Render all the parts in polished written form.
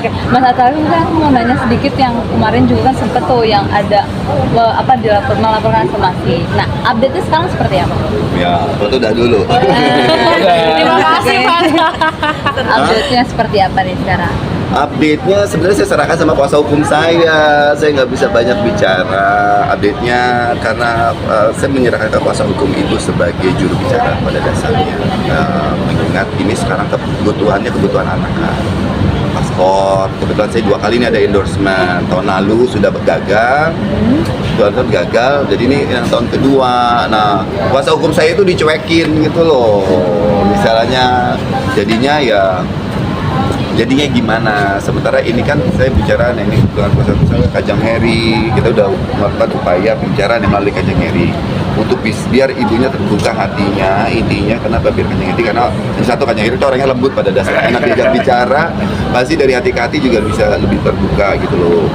Oke, Mas Atari, kan aku mau nanya sedikit yang kemarin juga kan sempet tuh yang ada melaporkan somasi. Nah, update-nya sekarang seperti apa? Ya, itu udah dulu. Terima kasih, Mas. Update-nya seperti apa nih sekarang? Update-nya sebenarnya saya serahkan sama kuasa hukum saya nggak bisa banyak bicara update-nya karena saya menyerahkan ke kuasa hukum itu sebagai juru bicara pada dasarnya. Mengingat ini sekarang kebutuhan anak kan. Paspor, kebetulan saya 2 kali ini ada endorsement. Tahun lalu sudah gagal, tahun gagal, jadi ini yang tahun kedua. Nah, kuasa hukum saya itu dicuekin gitu loh. Misalnya, jadinya gimana? Sementara ini kan saya bicara ini dengan kuasa hukum saya Kajang Heri, kita udah melakukan upaya bicara melalui Kajang Heri untuk biar ibunya terbuka hatinya. Intinya kenapa biar Kajang Heri? Karena yang satu, Kajang Heri itu orangnya lembut pada dasarnya, enak diajak bicara, pasti dari hati ke hati juga bisa lebih terbuka gitu loh.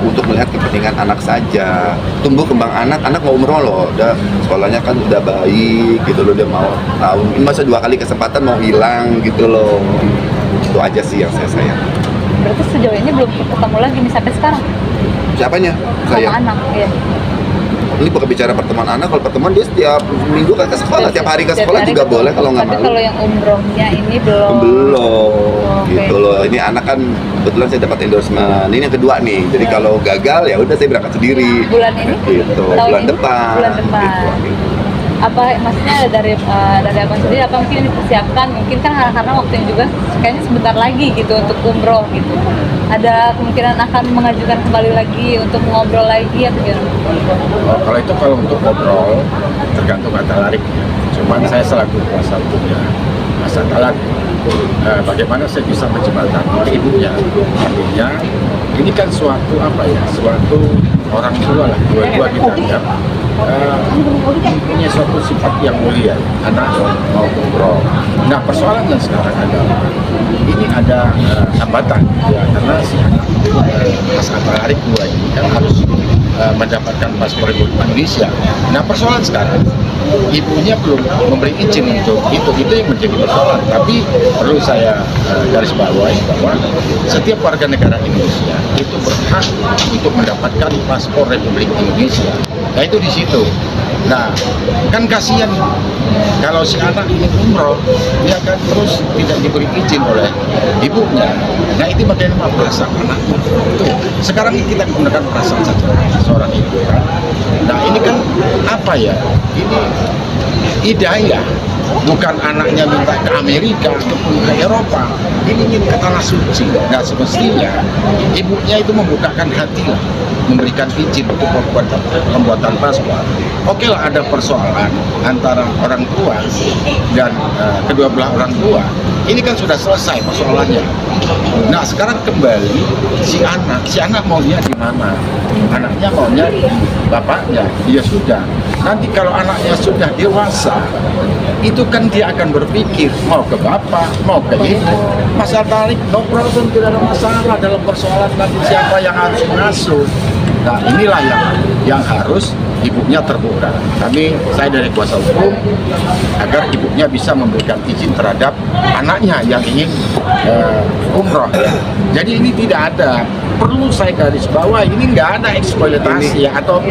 Untuk melihat kepentingan anak saja, tumbuh kembang anak mau umroh loh, udah sekolahnya kan udah baik gitu loh, dia mau tahu ini masa 2 kali kesempatan mau hilang gitu loh. Itu aja sih yang saya sayang. Berarti sejauh ini belum ketemu lagi nih sampai sekarang? Siapanya? Saya. Sama anak, iya. Ini bukan bicara pertemuan anak, kalau pertemuan dia setiap minggu kan ke sekolah, tiap hari ke sekolah juga boleh kalau nggak malu. Tapi kalau yang umrohnya ini belum. Gitu loh. Ini anak kan kebetulan saya dapat endorsement. Ini yang kedua nih. Jadi kalau gagal ya udah saya berangkat sendiri. Bulan ini? Gitu. Bulan depan. Gitu. Apa maksudnya dari abang sendiri, apa mungkin dipersiapkan, mungkin kan karena waktunya juga kayaknya sebentar lagi gitu untuk umroh gitu, ada kemungkinan akan mengajukan kembali lagi untuk ngobrol lagi atau gimana? Kalau untuk ngobrol tergantung kata larik, cuman saya selaku kuasa hukumnya Mas Atalan, bagaimana saya bisa menjembatani ibunya? Artinya ini kan suatu orang tua lah, dua-dua kita lihat punya suatu sifat yang mulia, anak mau umroh. Nah, persoalannya sekarang adalah ini ada hambatan ya, karena si anak Mas Atalan dua ini kan harus mendapatkan paspor Indonesia. Nah, persoalan sekarang ibunya belum memberi izin untuk itu yang menjadi persoalan. Tapi perlu saya garis bawahi bahwa setiap warga negara Indonesia itu berhak untuk mendapatkan paspor Republik Indonesia. Nah, itu di situ. Nah, kan kasihan kalau si anak ini umroh, dia kan terus tidak diberi izin oleh ibunya. Nah, itu bagaimana perasaan anaknya. Sekarang ini kita menggunakan perasaan saja seorang ibu kan. Nah, ini kan apa ya? Ini hidayah. Bukan anaknya minta ke Amerika ataupun ke Eropa, ini ingin ke tanah suci. Nah, semestinya ibunya itu membukakan hati lah, memberikan izin untuk pembuatan paspor. Oke lah, ada persoalan antara orang tua dan kedua belah orang tua. Ini kan sudah selesai persoalannya. Nah, sekarang kembali si anak maunya di mana? Anaknya maunya di bapaknya. Dia sudah. Nanti kalau anaknya sudah dewasa, itu kan dia akan berpikir mau ke bapak, mau ke ibu. Masa tarik, no problem, tidak ada masalah dalam persoalan nanti siapa yang harus mengasuh. Nah, inilah yang harus ibunya terbuka. Saya dari kuasa hukum agar ibunya bisa memberikan izin terhadap anaknya yang ingin umroh. Jadi ini tidak ada, perlu saya garis bawah, ini nggak ada eksploitasi ya, atau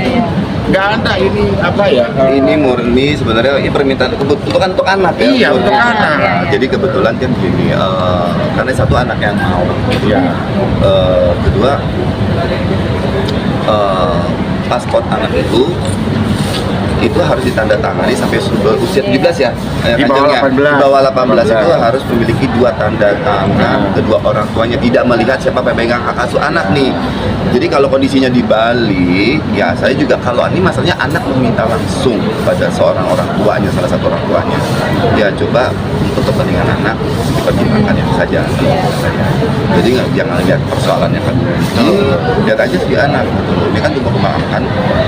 nggak ada ini apa ya? Ini murni sebenarnya ini permintaan kebutuhan untuk anak ya. Iya, untuk anak. Nah, jadi kebetulan kan gini, karena satu anak yang mau. Ya. Kedua, paspor anak itu harus ditandatangani sampai usia 17 ya. Di bawah 18. Di bawah 18 itu harus memiliki 2 tanda tangan kedua orang tuanya, tidak melihat siapa pemegang hak asuh anak nih. Jadi kalau kondisinya di Bali, ya saya juga kalau ini masalahnya anak meminta langsung pada seorang orang tuanya, salah satu orang tuanya. Ya coba untuk kepentingan anak dipertimbangkan yang saja. Jadi jangan lihat persoalannya kan. Lihat aja si anak. Ini kan tumbuh kembang kan.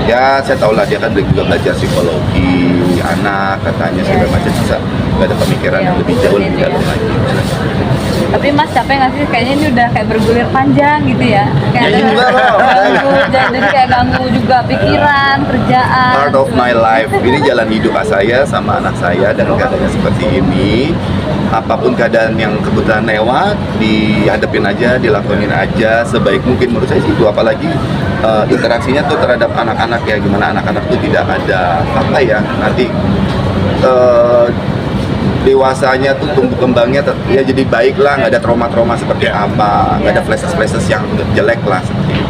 Ya saya tahu lah dia kan juga belajar psikologi anak, katanya segala macam, bisa nggak ada pemikiran yang lebih jauh lebih dalam lagi. Tapi Mas capek nggak sih? Kayaknya ini udah kayak bergulir panjang gitu ya. Kayak ada ganggu, jadi kayak ganggu juga pikiran, kerjaan. Part of my life. Ini jalan hidup saya sama anak saya, dan keadaannya seperti ini. apapun keadaan yang kebetulan lewat, dihadapin aja, dilakonin aja sebaik mungkin menurut saya sih itu. Apalagi interaksinya tuh terhadap anak-anak ya, gimana anak-anak tuh tidak ada apa ya nanti dewasanya tuh tumbuh kembangnya ya jadi baik lah, nggak ada trauma-trauma seperti apa, nggak ada flashes-flashes yang jelek lah seperti itu.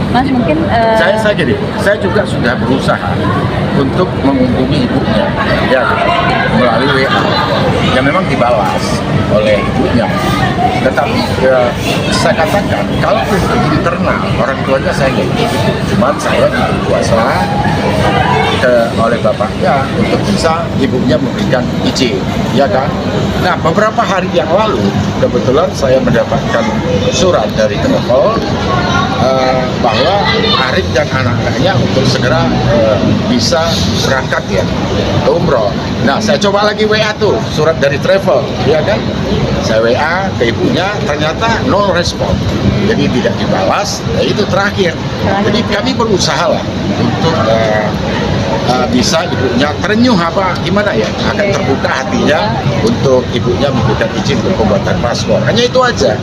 Mas mungkin Saya gini, saya juga sudah berusaha untuk menghubungi ibunya, ya, melalui WA, yang memang dibalas oleh ibunya. Tetapi saya katakan, kalau untuk internal orang tuanya saya nggak ikut, cuman saya diberi kuasa oleh bapaknya untuk bisa ibunya memberikan izin, ya kan? Nah, beberapa hari yang lalu kebetulan saya mendapatkan surat dari travel bahwa Arif dan anak-anaknya untuk segera bisa berangkat ya ke umroh. Nah, saya coba lagi WA tuh surat dari travel, ya kan? Saya WA ke ibunya, ternyata no respon, jadi tidak dibalas. Nah, itu terakhir. Jadi kami berusaha lah untuk bisa ibunya terenyuh apa gimana ya, akan terbuka hatinya untuk ibunya memberikan izin untuk pembuatan paspor. Hanya itu aja.